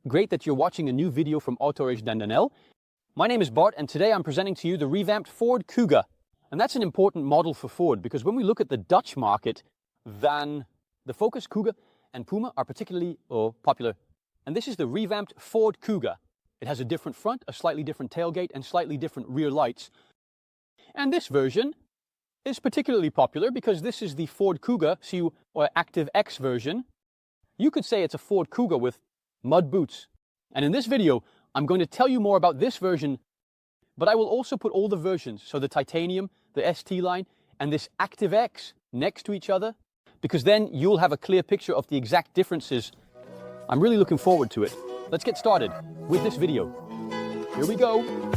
Great that you're watching a new video from AutoRAI.nl. My name is Bart, and today I'm presenting to you the revamped Ford Kuga. And that's an important model for Ford because when we look at the Dutch market, then the Focus, Kuga and Puma are particularly popular. And this is the revamped Ford Kuga. It has a different front, a slightly different tailgate, and slightly different rear lights. And this version is particularly popular because this is the Ford Kuga Active X version. You could say it's a Ford Kuga with mud boots. And in this video, I'm going to tell you more about this version, but I will also put all the versions, so the Titanium, the ST line, and this Active X next to each other, because then you'll have a clear picture of the exact differences. I'm really looking forward to it. Let's get started with this video. Here we go.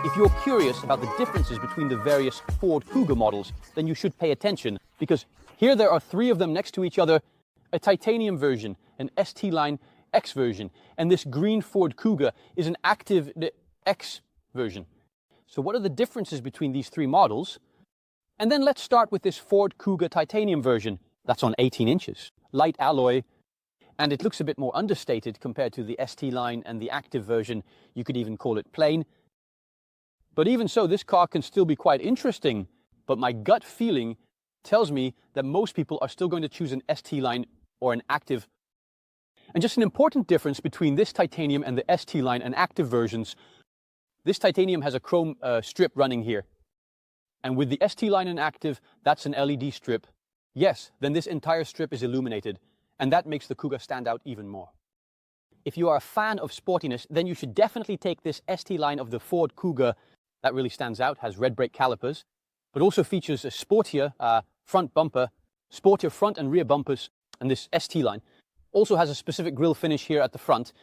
If you're curious about the differences between the various Ford Kuga models, then you should pay attention, because here there are three of them next to each other: a Titanium version, an ST line X version, and this green Ford Kuga is an Active X version. So what are the differences between these three models? And then let's start with this Ford Kuga Titanium version. That's on 18 inches, light alloy, and it looks a bit more understated compared to the ST line and the Active version. You could even call it plain. But even so, this car can still be quite interesting. But my gut feeling tells me that most people are still going to choose an ST line or an Active. And just an important difference between this Titanium and the ST line and Active versions: this Titanium has a chrome strip running here. And with the ST line and Active, that's an LED strip. Yes, then this entire strip is illuminated. And that makes the Kuga stand out even more. If you are a fan of sportiness, then you should definitely take this ST line of the Ford Kuga. That really stands out, has red brake calipers, but also features a sportier front bumper, sportier front and rear bumpers, and this ST line also has a specific grille finish here at the front.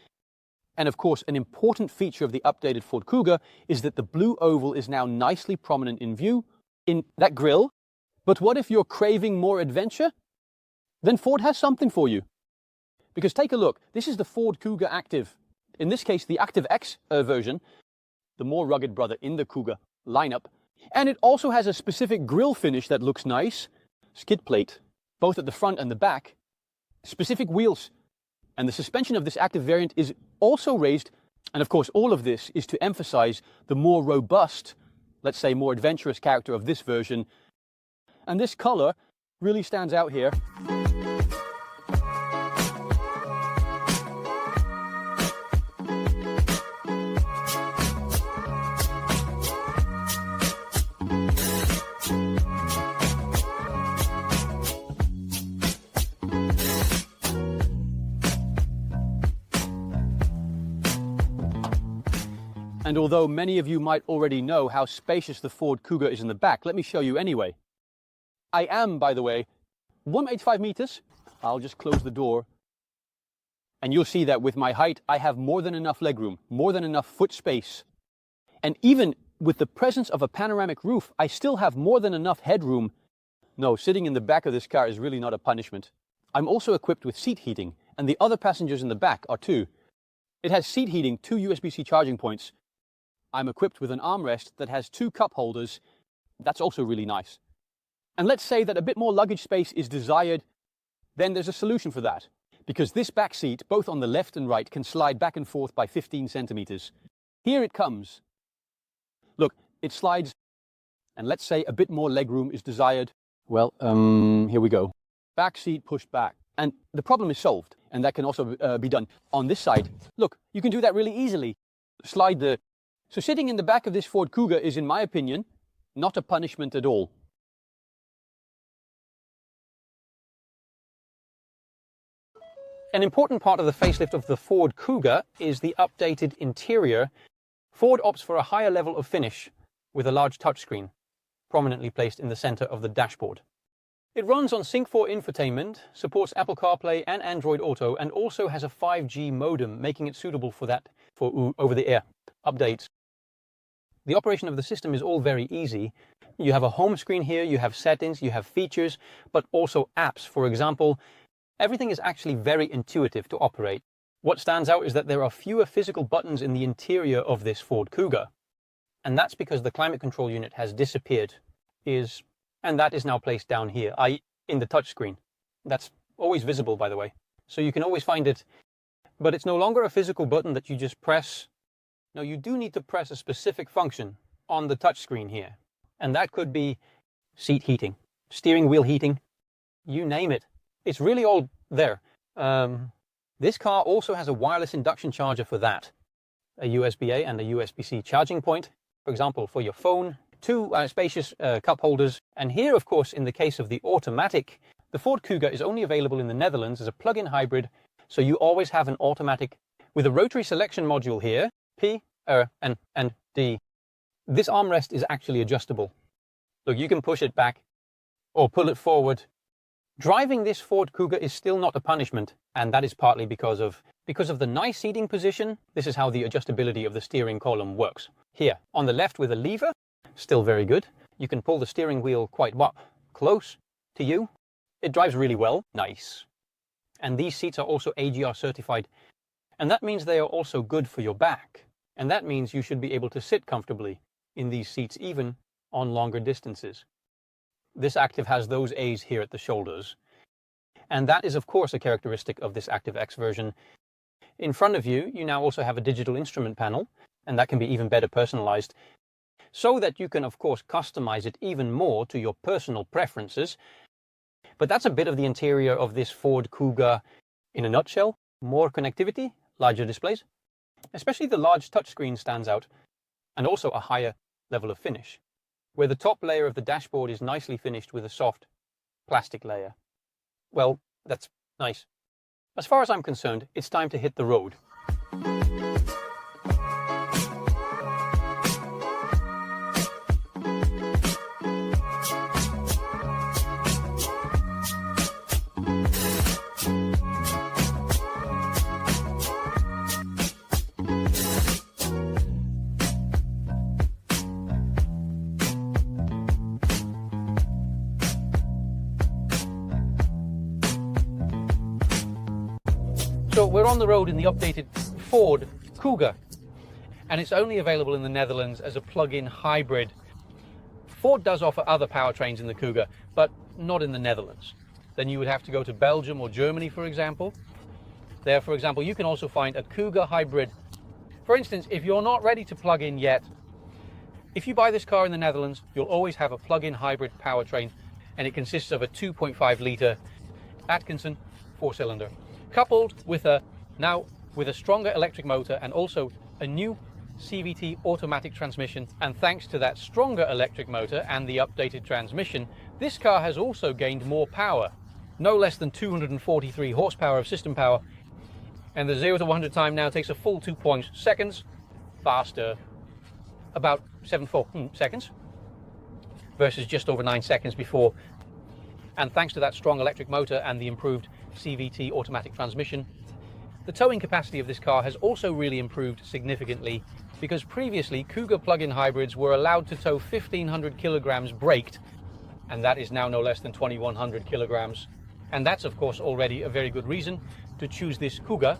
And of course, an important feature of the updated Ford Kuga is that the blue oval is now nicely prominent in view in that grille. But what if you're craving more adventure? Then Ford has something for you. Because take a look, this is the Ford Kuga Active. In this case, the Active X version, the more rugged brother in the Kuga lineup. And it also has a specific grille finish that looks nice. Skid plate, both at the front and the back. Specific wheels. And the suspension of this Active variant is also raised. And of course, all of this is to emphasize the more robust, let's say more adventurous character of this version. And this color really stands out here. And although many of you might already know how spacious the Ford Kuga is in the back, let me show you anyway. I am, by the way, 185 meters. I'll just close the door. And you'll see that with my height, I have more than enough legroom, more than enough foot space. And even with the presence of a panoramic roof, I still have more than enough headroom. No, sitting in the back of this car is really not a punishment. I'm also equipped with seat heating, and the other passengers in the back are too. It has seat heating, 2 USB-C charging points. I'm equipped with an armrest that has 2 cup holders. That's also really nice. And let's say that a bit more luggage space is desired, then there's a solution for that. Because this back seat, both on the left and right, can slide back and forth by 15 centimeters. Here it comes. Look, it slides, and let's say a bit more legroom is desired. Well, here we go. Back seat pushed back. And the problem is solved, and that can also be done on this side. Look, you can do that really easily. So sitting in the back of this Ford Kuga is, in my opinion, not a punishment at all. An important part of the facelift of the Ford Kuga is the updated interior. Ford opts for a higher level of finish with a large touchscreen, prominently placed in the center of the dashboard. It runs on Sync 4 infotainment, supports Apple CarPlay and Android Auto, and also has a 5G modem, making it suitable for over-the-air updates. The operation of the system is all very easy. You have a home screen here, you have settings, you have features, but also apps. For example, everything is actually very intuitive to operate. What stands out is that there are fewer physical buttons in the interior of this Ford Kuga. And that's because the climate control unit has disappeared, and that is now placed down here, in the touchscreen. That's always visible, by the way. So you can always find it, but it's no longer a physical button that you just press. No, you do need to press a specific function on the touchscreen here. And that could be seat heating, steering wheel heating, you name it. It's really all there. This car also has a wireless induction charger for that. A USB-A and a USB-C charging point, for example, for your phone. Two spacious cup holders. And here, of course, in the case of the automatic, the Ford Kuga is only available in the Netherlands as a plug-in hybrid. So you always have an automatic with a rotary selection module here, P, R, and D. This armrest is actually adjustable. Look, you can push it back or pull it forward. Driving this Ford Kuga is still not a punishment, and that is partly because of the nice seating position. This is how the adjustability of the steering column works. Here, on the left with a lever, still very good. You can pull the steering wheel quite close to you. It drives really well. Nice. And these seats are also AGR certified, and that means they are also good for your back. And that means you should be able to sit comfortably in these seats even on longer distances. This Active has those A's here at the shoulders. And that is of course a characteristic of this Active X version. In front of you, you now also have a digital instrument panel, and that can be even better personalized, so that you can of course customize it even more to your personal preferences. But that's a bit of the interior of this Ford Kuga in a nutshell. More connectivity, larger displays. Especially the large touchscreen stands out, and also a higher level of finish, where the top layer of the dashboard is nicely finished with a soft plastic layer. Well, that's nice. As far as I'm concerned, it's time to hit the road. So we're on the road in the updated Ford Kuga, and it's only available in the Netherlands as a plug-in hybrid. Ford does offer other powertrains in the Kuga, but not in the Netherlands. Then you would have to go to Belgium or Germany, for example. There, for example, you can also find a Kuga hybrid. For instance, if you're not ready to plug in yet, if you buy this car in the Netherlands, you'll always have a plug-in hybrid powertrain, and it consists of a 2.5 litre Atkinson 4-cylinder. Coupled with a stronger electric motor and also a new CVT automatic transmission. And thanks to that stronger electric motor and the updated transmission, this car has also gained more power. No less than 243 horsepower of system power. And the 0 to 100 time now takes a full 2 seconds faster, about 7.4 seconds, versus just over 9 seconds before. And thanks to that strong electric motor and the improved CVT automatic transmission, the towing capacity of this car has also really improved significantly, because previously Kuga plug-in hybrids were allowed to tow 1,500 kilograms braked, and that is now no less than 2,100 kilograms. And that's of course already a very good reason to choose this Kuga.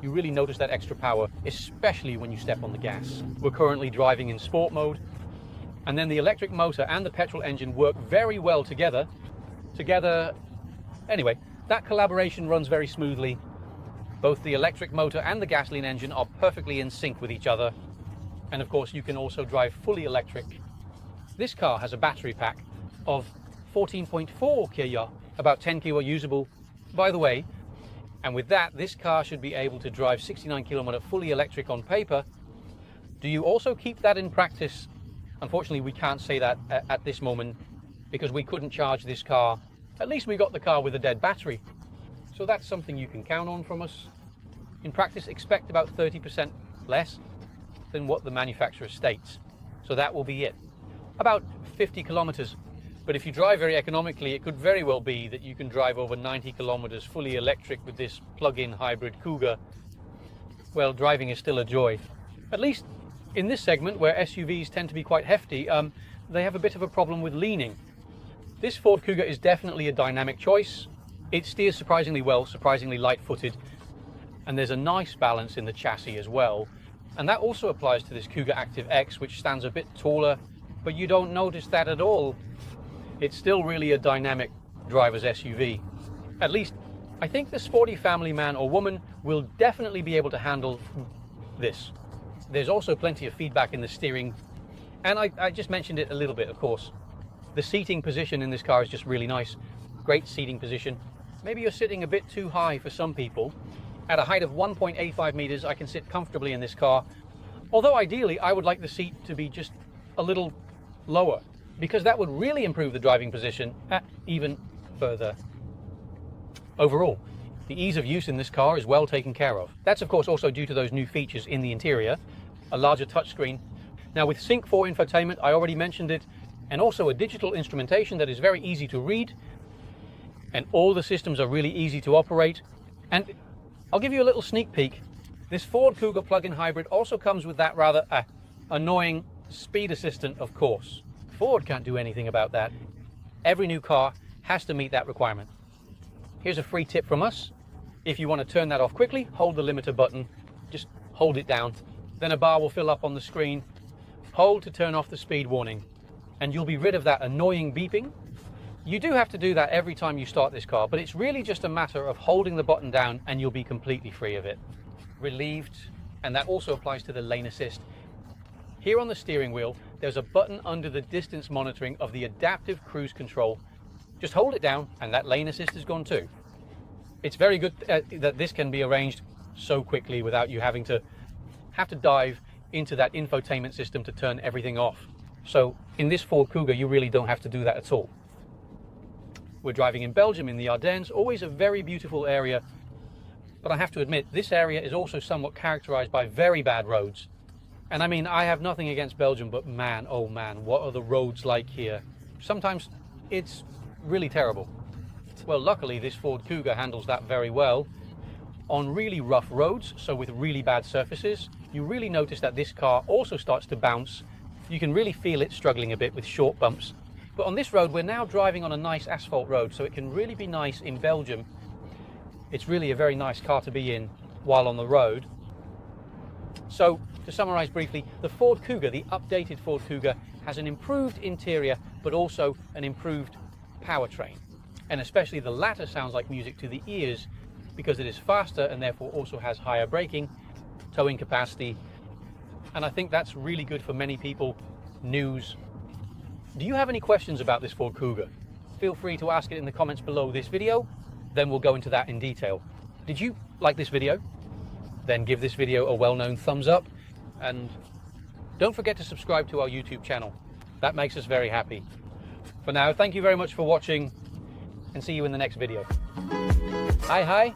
You really notice that extra power, especially when you step on the gas. We're currently driving in sport mode, and then the electric motor and the petrol engine work very well together. Anyway, that collaboration runs very smoothly. Both the electric motor and the gasoline engine are perfectly in sync with each other. And of course, you can also drive fully electric. This car has a battery pack of 14.4 kWh, about 10 kWh usable, by the way. And with that, this car should be able to drive 69 km fully electric on paper. Do you also keep that in practice? Unfortunately, we can't say that at this moment, because we couldn't charge this car. At least we got the car with a dead battery. So that's something you can count on from us. In practice, expect about 30% less than what the manufacturer states. So that will be it. About 50 kilometers. But if you drive very economically, it could very well be that you can drive over 90 kilometers fully electric with this plug-in hybrid Kuga. Well, driving is still a joy. At least In this segment, where SUVs tend to be quite hefty, they have a bit of a problem with leaning. This Ford Kuga is definitely a dynamic choice. It steers surprisingly well, surprisingly light-footed, and there's a nice balance in the chassis as well. And that also applies to this Kuga Active X, which stands a bit taller, but you don't notice that at all. It's still really a dynamic driver's SUV. At least, I think the sporty family man or woman will definitely be able to handle this. There's also plenty of feedback in the steering, and I just mentioned it a little bit, of course. The seating position in this car is just really nice. Great seating position. Maybe you're sitting a bit too high for some people. At a height of 1.85 meters, I can sit comfortably in this car. Although ideally, I would like the seat to be just a little lower, because that would really improve the driving position even further. Overall, the ease of use in this car is well taken care of. That's of course also due to those new features in the interior, a larger touchscreen. Now with Sync 4 infotainment, I already mentioned it, and also a digital instrumentation that is very easy to read, and all the systems are really easy to operate. And I'll give you a little sneak peek. This Ford Kuga plug-in hybrid also comes with that rather annoying speed assistant, of course. Ford can't do anything about that. Every new car has to meet that requirement. Here's a free tip from us. If you want to turn that off quickly, hold the limiter button. Just hold it down. Then a bar will fill up on the screen. Hold to turn off the speed warning, and you'll be rid of that annoying beeping. You do have to do that every time you start this car, but it's really just a matter of holding the button down and you'll be completely free of it. Relieved, and that also applies to the lane assist. Here on the steering wheel, there's a button under the distance monitoring of the adaptive cruise control. Just hold it down and that lane assist is gone too. It's very good that this can be arranged so quickly without you having to dive into that infotainment system to turn everything off. So in this Ford Kuga, you really don't have to do that at all. We're driving in Belgium, in the Ardennes, always a very beautiful area. But I have to admit, this area is also somewhat characterized by very bad roads. And I mean, I have nothing against Belgium, but man, oh man, what are the roads like here? Sometimes it's really terrible. Well, luckily this Ford Kuga handles that very well. On really rough roads, so with really bad surfaces, you really notice that this car also starts to bounce. You can really feel it struggling a bit with short bumps. But on this road, we're now driving on a nice asphalt road, so it can really be nice in Belgium. It's really a very nice car to be in while on the road. So, to summarize briefly, the Ford Kuga, the updated Ford Kuga, has an improved interior, but also an improved powertrain. And especially the latter sounds like music to the ears, because it is faster and therefore also has higher braking, towing capacity. And I think that's really good for many people. News. Do you have any questions about this Ford Kuga? Feel free to ask it in the comments below this video, then we'll go into that in detail. Did you like this video? Then give this video a well-known thumbs up, and don't forget to subscribe to our YouTube channel. That makes us very happy. For now, thank you very much for watching, and see you in the next video. Hi.